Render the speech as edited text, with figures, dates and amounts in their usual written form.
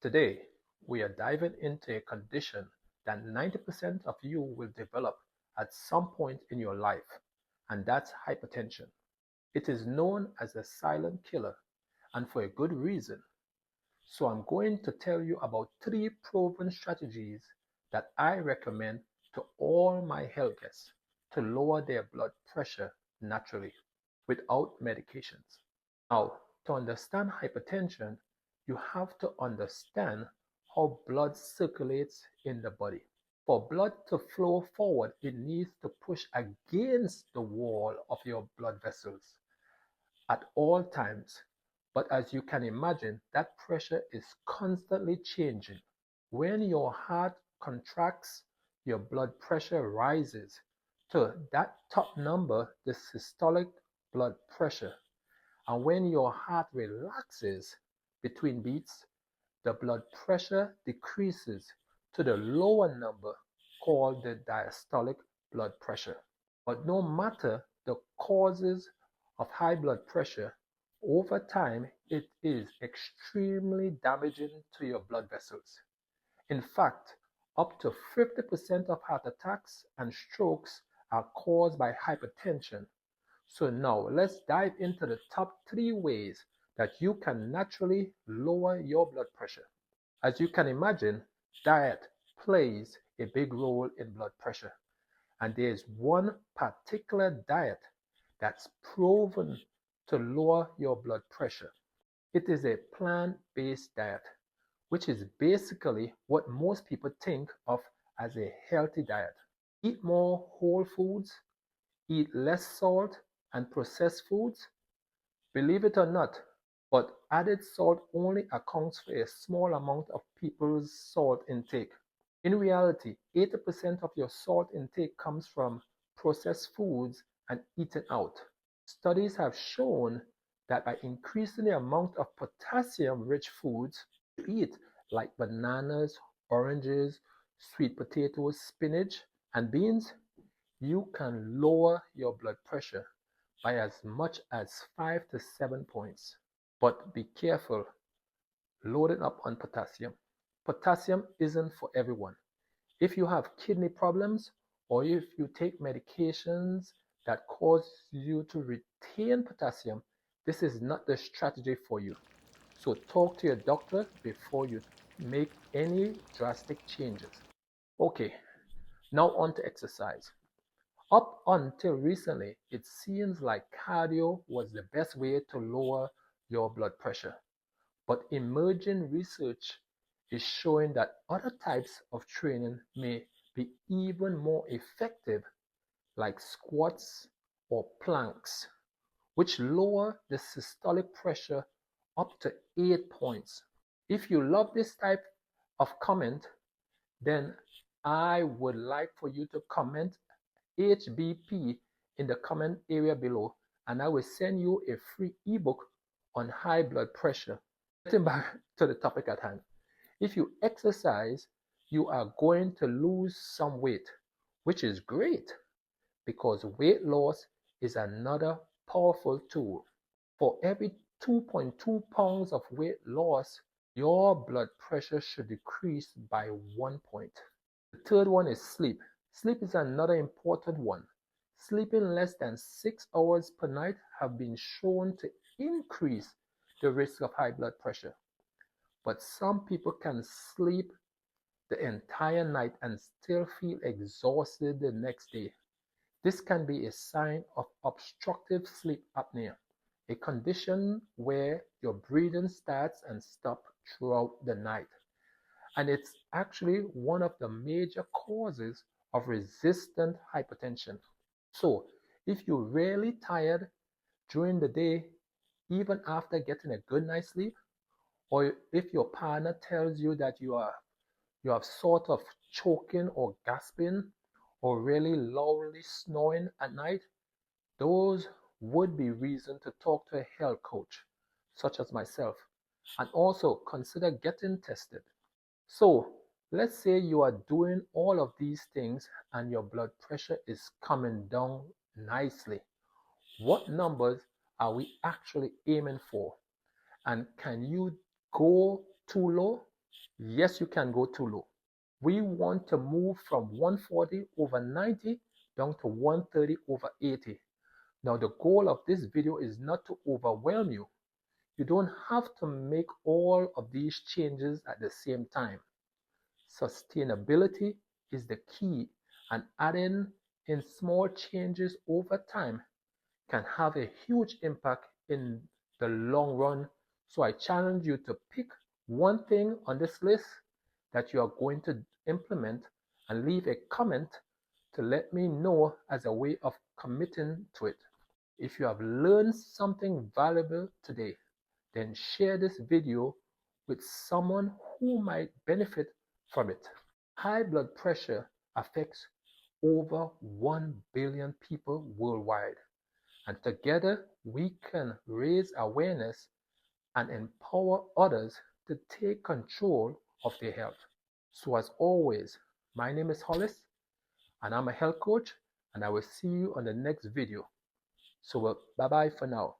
Today, we are diving into a condition that 90% of you will develop at some point in your life, and that's hypertension. It is known as a silent killer, and for a good reason. So, I'm going to tell you about three proven strategies that I recommend to all my health guests to lower their blood pressure naturally without medications. Now, to understand hypertension, you have to understand how blood circulates in the body. For blood to flow forward, it needs to push against the wall of your blood vessels at all times. But as you can imagine, that pressure is constantly changing. When your heart contracts, your blood pressure rises to that top number, the systolic blood pressure. And when your heart relaxes between beats, the blood pressure decreases to the lower number called the diastolic blood pressure. But no matter the causes of high blood pressure, over time it is extremely damaging to your blood vessels. In fact, up to 50% of heart attacks and strokes are caused by hypertension. So now let's dive into the top three ways that you can naturally lower your blood pressure. As you can imagine, diet plays a big role in blood pressure. And there is one particular diet that's proven to lower your blood pressure. It is a plant-based diet, which is basically what most people think of as a healthy diet. Eat more whole foods, eat less salt and processed foods. Believe it or not, but added salt only accounts for a small amount of people's salt intake. In reality, 80% of your salt intake comes from processed foods and eaten out. Studies have shown that by increasing the amount of potassium-rich foods you eat, like bananas, oranges, sweet potatoes, spinach, and beans, you can lower your blood pressure by as much as 5 to 7 points. But be careful loading up on potassium. Potassium isn't for everyone. If you have kidney problems or if you take medications that cause you to retain potassium, this is not the strategy for you. So talk to your doctor before you make any drastic changes. Okay, now on to exercise. Up until recently, it seems like cardio was the best way to lower your blood pressure. But emerging research is showing that other types of training may be even more effective, like squats or planks, which lower the systolic pressure up to 8 points. If you love this type of comment, then I would like for you to comment HBP in the comment area below, and I will send you a free ebook on high blood pressure. Getting back to the topic at hand, if you exercise, you are going to lose some weight, which is great because weight loss is another powerful tool. For every 2.2 pounds of weight loss, your blood pressure should decrease by 1 point. The third one is sleep. Sleep is another important one. Sleeping less than 6 hours per night have been shown to increase the risk of high blood pressure. But some people can sleep the entire night and still feel exhausted the next day. This can be a sign of obstructive sleep apnea, a condition where your breathing starts and stops throughout the night. And it's actually one of the major causes of resistant hypertension. So, if you're really tired during the day, even after getting a good night's sleep, or if your partner tells you that you have sort of choking or gasping or really loudly snoring at night, those would be reason to talk to a health coach, such as myself, and also consider getting tested. So let's say you are doing all of these things and your blood pressure is coming down nicely. What numbers are we actually aiming for? And can you go too low? Yes, you can go too low. We want to move from 140 over 90 down to 130 over 80. Now, the goal of this video is not to overwhelm you. You don't have to make all of these changes at the same time. Sustainability is the key, and adding in small changes over time can have a huge impact in the long run. So I challenge you to pick one thing on this list that you are going to implement and leave a comment to let me know as a way of committing to it. If you have learned something valuable today, then share this video with someone who might benefit from it. High blood pressure affects over 1 billion people worldwide, and together we can raise awareness and empower others to take control of their health. So, as always, my name is Hollis, and I'm a health coach, and I will see you on the next video. So, bye bye for now.